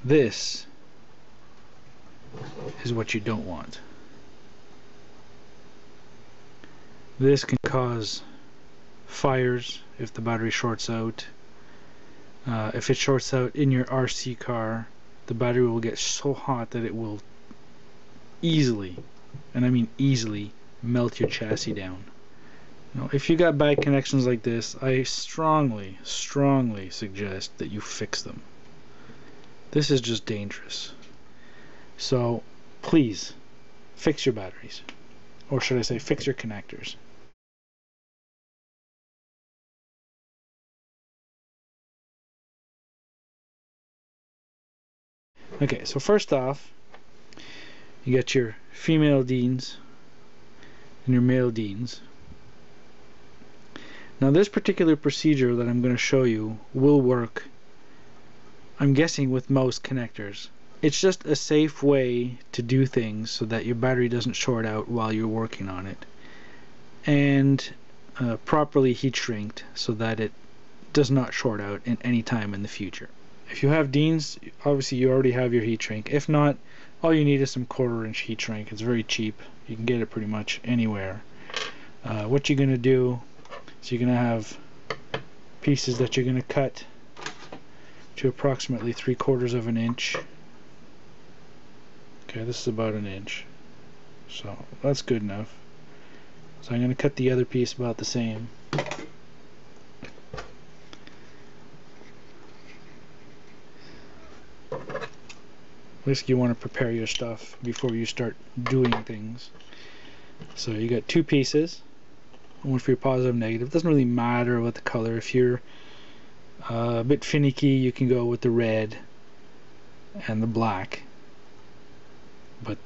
This is what you don't want. This can cause fires if the battery shorts out. If it shorts out in your RC car, the battery will get so hot that it will easily, and I mean easily, melt your chassis down. Now, if you got bad connections like this, I strongly suggest that you fix them. This is just dangerous. So please fix your batteries, or should I say fix your connectors. Okay, so first off, you got your female Deans and your male Deans. Now this particular procedure that I'm going to show you will work, I'm guessing, with most connectors. It's just a safe way to do things so that your battery doesn't short out while you're working on it, and properly heat shrinked so that it does not short out in any time in the future. If you have Deans, obviously you already have your heat shrink. If not, all you need is some 1/4 inch heat shrink. It's very cheap. You can get it pretty much anywhere. What you're going to do is you're going to have pieces that you're going to cut to approximately 3/4 of an inch. Okay, this is about an inch, so that's good enough. So I'm going to cut the other piece about the same. Basically, you want to prepare your stuff before you start doing things. So you got two pieces, one for your positive, negative. It doesn't really matter what the color. If you're a bit finicky, you can go with the red and the black. But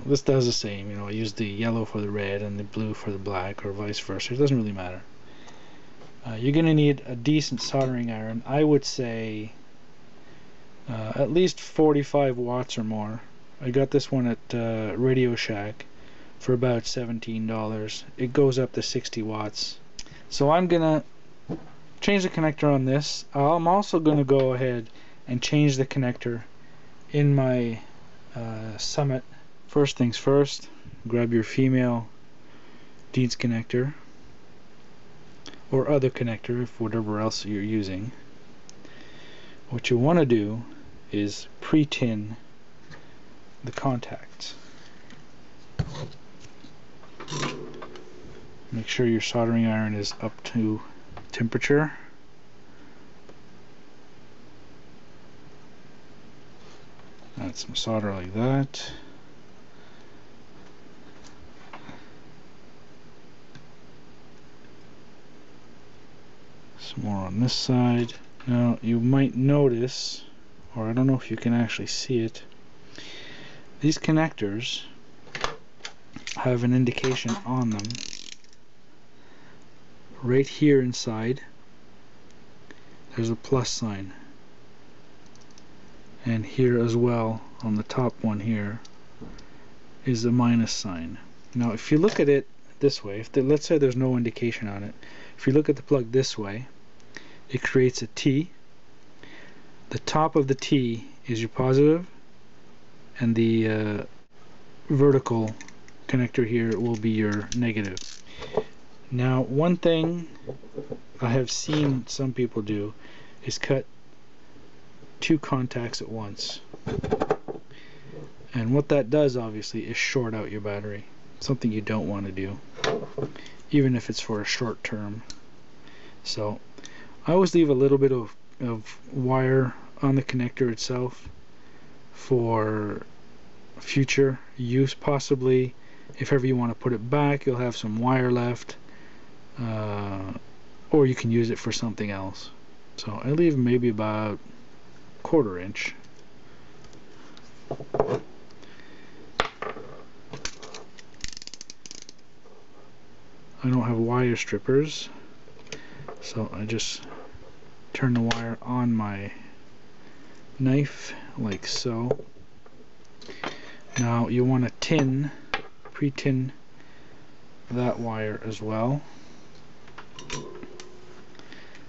this does the same. You know, I use the yellow for the red and the blue for the black, or vice versa. It doesn't really matter. You're going to need a decent soldering iron. I would say at least 45 watts or more. I got this one at Radio Shack for about $17. It goes up to 60 watts. So I'm gonna change the connector on this. I'm also gonna go ahead and change the connector in my Summit. First things first, grab your female Deans connector, or other connector, if whatever else you're using. What you want to do is pre-tin the contacts. Make sure your soldering iron is up to temperature. Add some solder like that. Some more on this side. Now you might notice, or I don't know if you can actually see it, these connectors have an indication on them. Right here inside there's a plus sign, and here as well on the top one here is a minus sign. Now if you look at it this way, let's say there's no indication on it, if you look at the plug this way, it creates a T. The top of the T is your positive, and the vertical connector here will be your negative. Now one thing I have seen some people do is cut two contacts at once, and what that does obviously is short out your battery, something you don't want to do, even if it's for a short term. So I always leave a little bit of wire on the connector itself for future use. Possibly if ever you want to put it back, you'll have some wire left, or you can use it for something else. So I leave maybe about 1/4 inch. I don't have wire strippers, so I just turn the wire on my knife like so. Now you want to pre-tin that wire as well,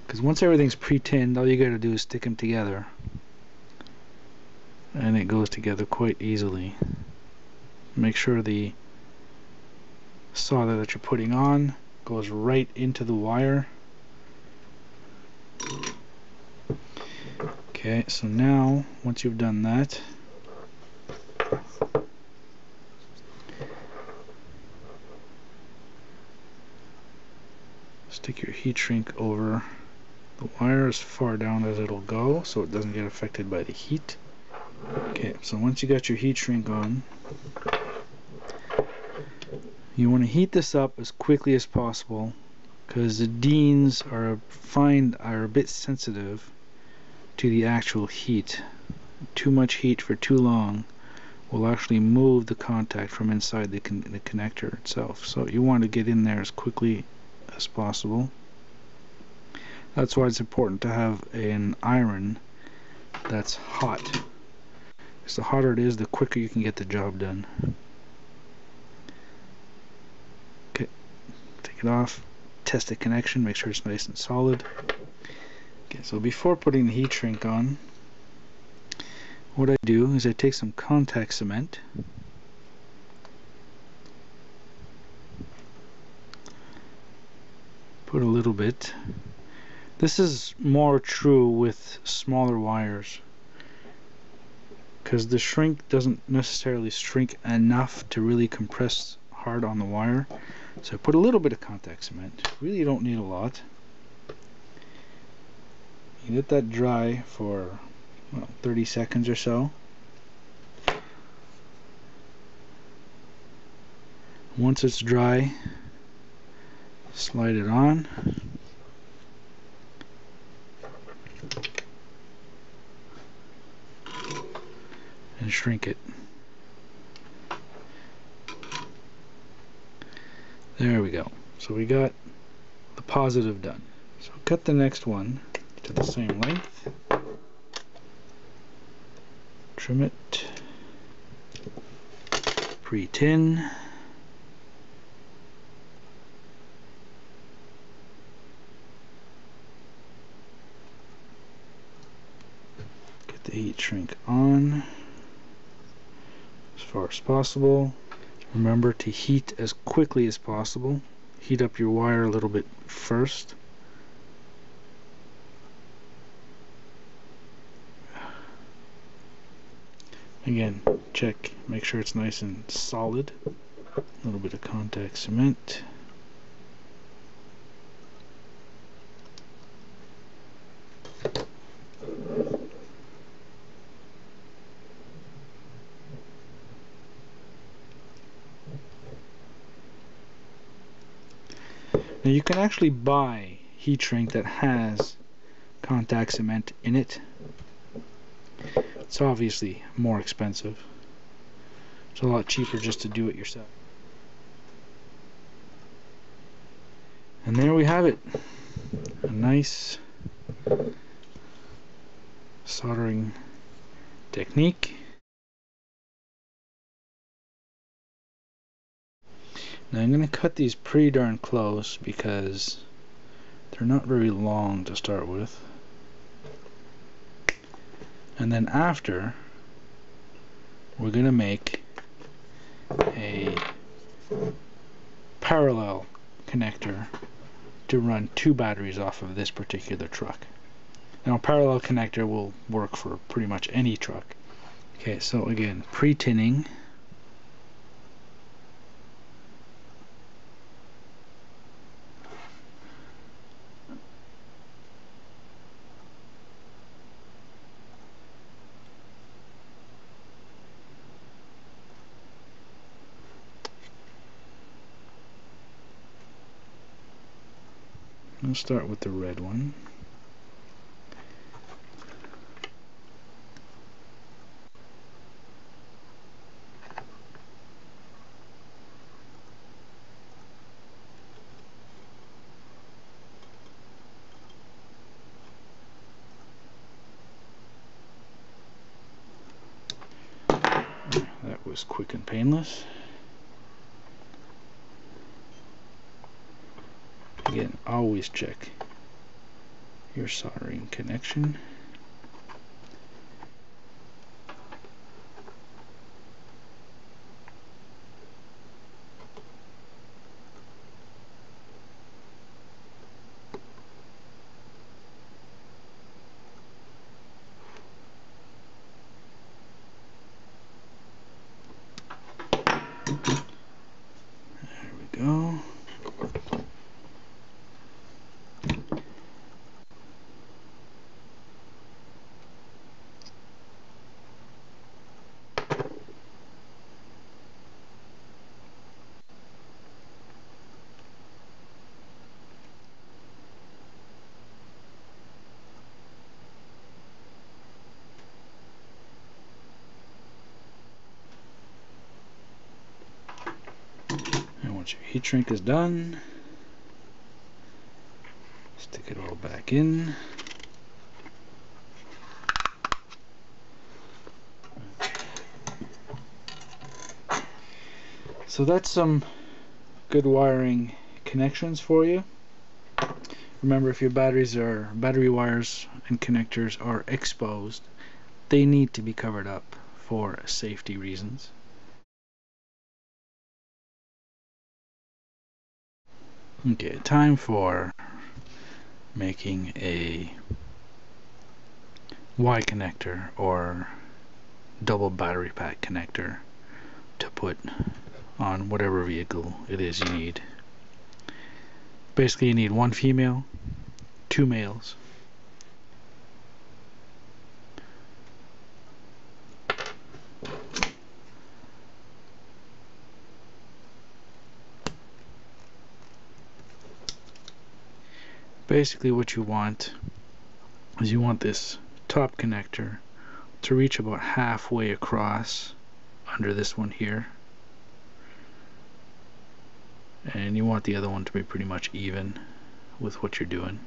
because once everything's pre-tinned, all you got to do is stick them together. and it goes together quite easily. Make sure the solder that you're putting on goes right into the wire. Okay, so now once you've done that, stick your heat shrink over the wire as far down as it'll go so it doesn't get affected by the heat. Okay, so once you got your heat shrink on, you want to heat this up as quickly as possible because the Deans are a bit sensitive to the actual heat. Too much heat for too long will actually move the contact from inside the connector itself. So you want to get in there as quickly as possible. That's why it's important to have an iron that's hot, because the hotter it is, the quicker you can get the job done. Okay, take it off, test the connection, make sure it's nice and solid. Okay, so before putting the heat shrink on, what I do is I take some contact cement, put a little bit. This is more true with smaller wires because the shrink doesn't necessarily shrink enough to really compress hard on the wire. So I put a little bit of contact cement. Really, you don't need a lot. You let that dry for 30 seconds or so. Once it's dry, slide it on. And shrink it. There we go. So we got the positive done. So cut the next one to the same length. Trim it. Pre-tin. Get the heat shrink on as far as possible. Remember to heat as quickly as possible. Heat up your wire a little bit first. Again, check, make sure it's nice and solid. A little bit of contact cement. Now you can actually buy heat shrink that has contact cement in it. It's obviously more expensive. It's a lot cheaper just to do it yourself. And there we have it. A nice soldering technique. Now I'm going to cut these pretty darn close because they're not very long to start with. And then after, we're going to make a parallel connector to run 2 batteries off of this particular truck. Now a parallel connector will work for pretty much any truck. Okay, so again, pre-tinning. I'll start with the red one. That was quick and painless. Again, always check your soldering connection. once your heat shrink is done, stick it all back in. So that's some good wiring connections for you. Remember, if your battery wires and connectors are exposed, they need to be covered up for safety reasons. Okay, time for making a Y connector or double battery pack connector to put on whatever vehicle it is you need. Basically, you need one female, two males. Basically, what you want is you want this top connector to reach about halfway across under this one here, and you want the other one to be pretty much even with what you're doing.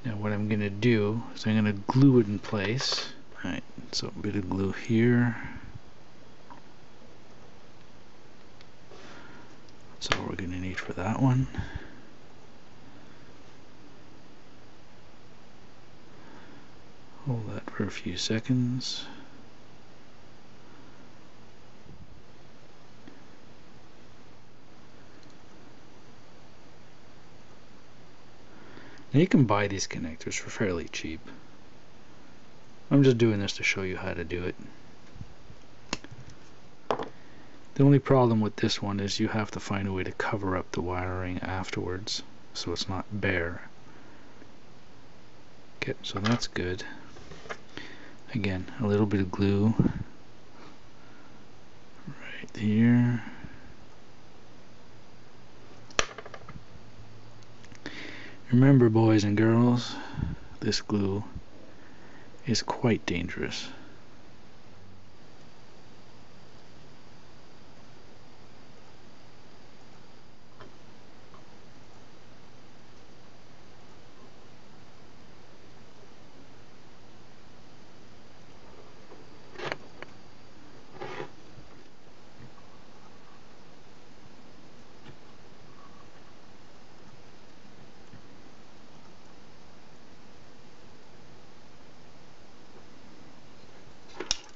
Now what I'm going to do is I'm going to glue it in place. Alright, so a bit of glue here. That's all we're going to need for that one. Hold that for a few seconds. Now you can buy these connectors for fairly cheap. I'm just doing this to show you how to do it. The only problem with this one is you have to find a way to cover up the wiring afterwards so it's not bare. Okay, so that's good. Again, a little bit of glue right here. Remember, boys and girls, this glue is quite dangerous.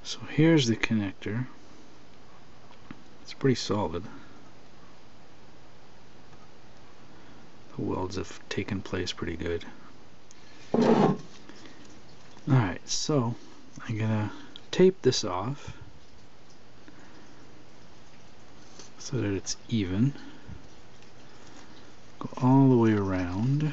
So here's the connector. It's pretty solid. The welds have taken place pretty good. Alright, so I'm gonna tape this off so that it's even. Go all the way around.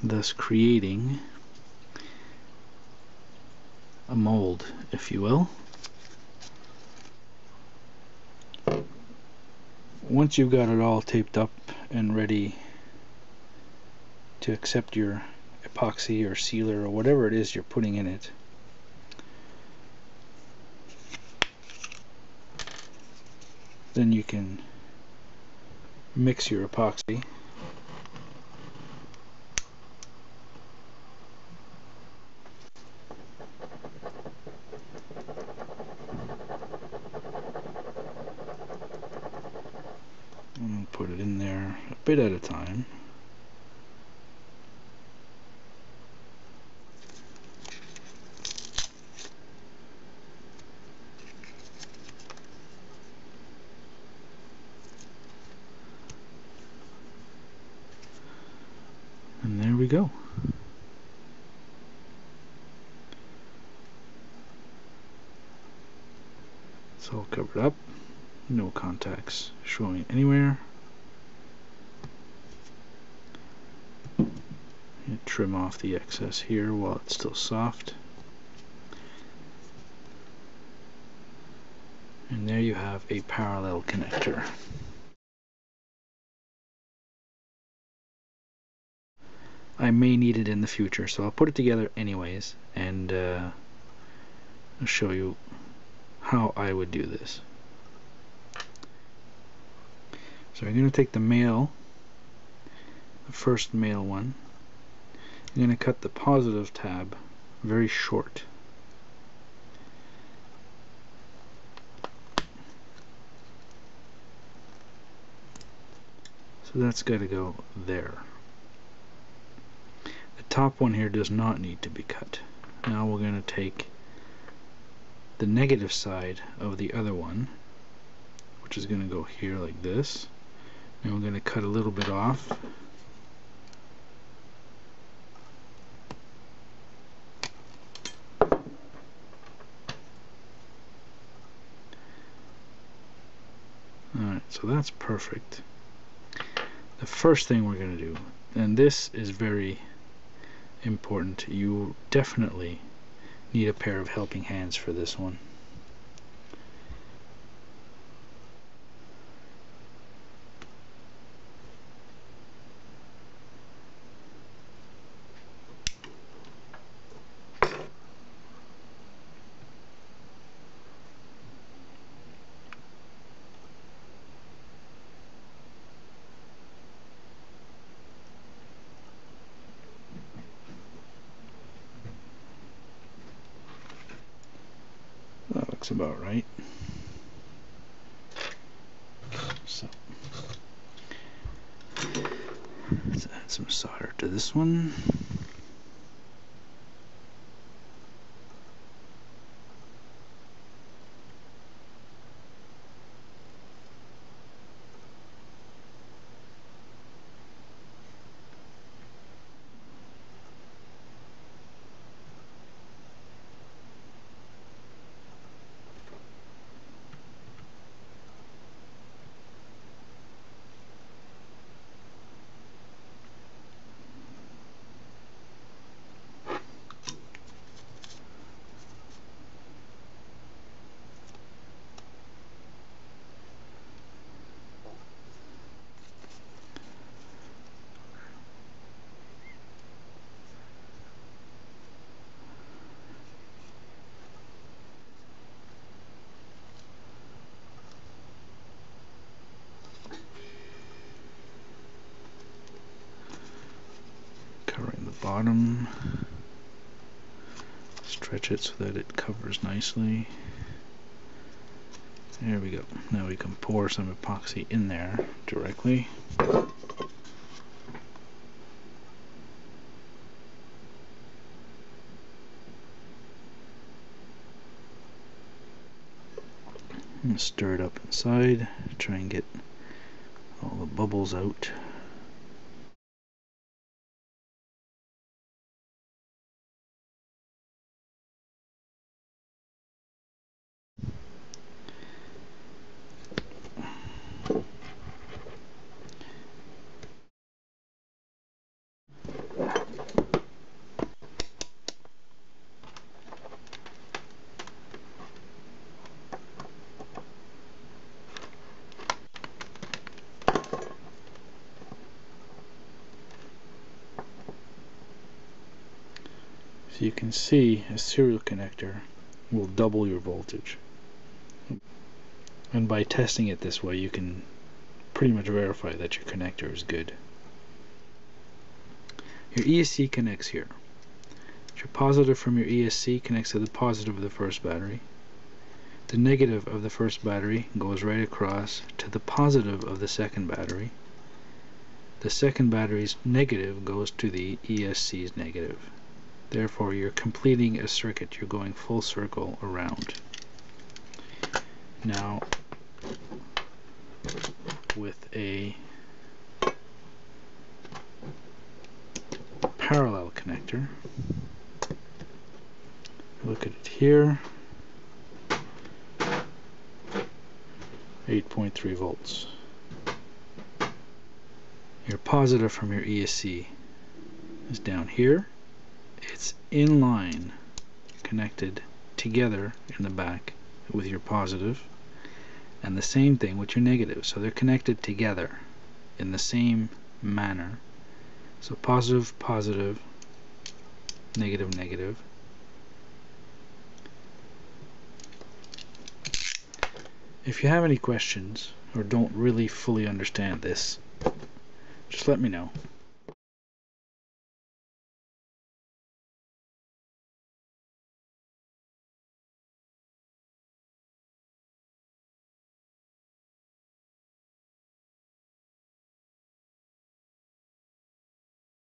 Thus creating a mold, if you will. Once you've got it all taped up and ready to accept your epoxy or sealer or whatever it is you're putting in it, then you can mix your epoxy. And put it in there a bit at a time. And there we go. It's all covered up. No contacts showing anywhere. You trim off the excess here while it's still soft. And there you have a parallel connector. I may need it in the future, so I'll put it together anyways, and I'll show you how I would do this. So I'm going to take the first male one. I'm going to cut the positive tab very short. So that's got to go there. The top one here does not need to be cut. Now we're going to take the negative side of the other one, which is going to go here like this, and we're going to cut a little bit off. Alright, so that's perfect. The first thing we're going to do, and this is very important, you definitely need a pair of helping hands for this one. That looks about right. So let's add some solder to this one. Covering the bottom, stretch it so that it covers nicely. There we go. Now we can pour some epoxy in there directly. And stir it up inside, try and get all the bubbles out. So you can see a serial connector will double your voltage. And by testing it this way, you can pretty much verify that your connector is good. Your ESC connects here. Your positive from your ESC connects to the positive of the first battery. The negative of the first battery goes right across to the positive of the second battery. The second battery's negative goes to the ESC's negative. Therefore, you're completing a circuit. You're going full circle around. Now, with a parallel connector, look at it here, 8.3 volts. Your positive from your ESC is down here. It's in line, connected together in the back with your positive, and the same thing with your negative. So they're connected together in the same manner So positive, positive, negative, negative. If you have any questions or don't really fully understand this, just let me know.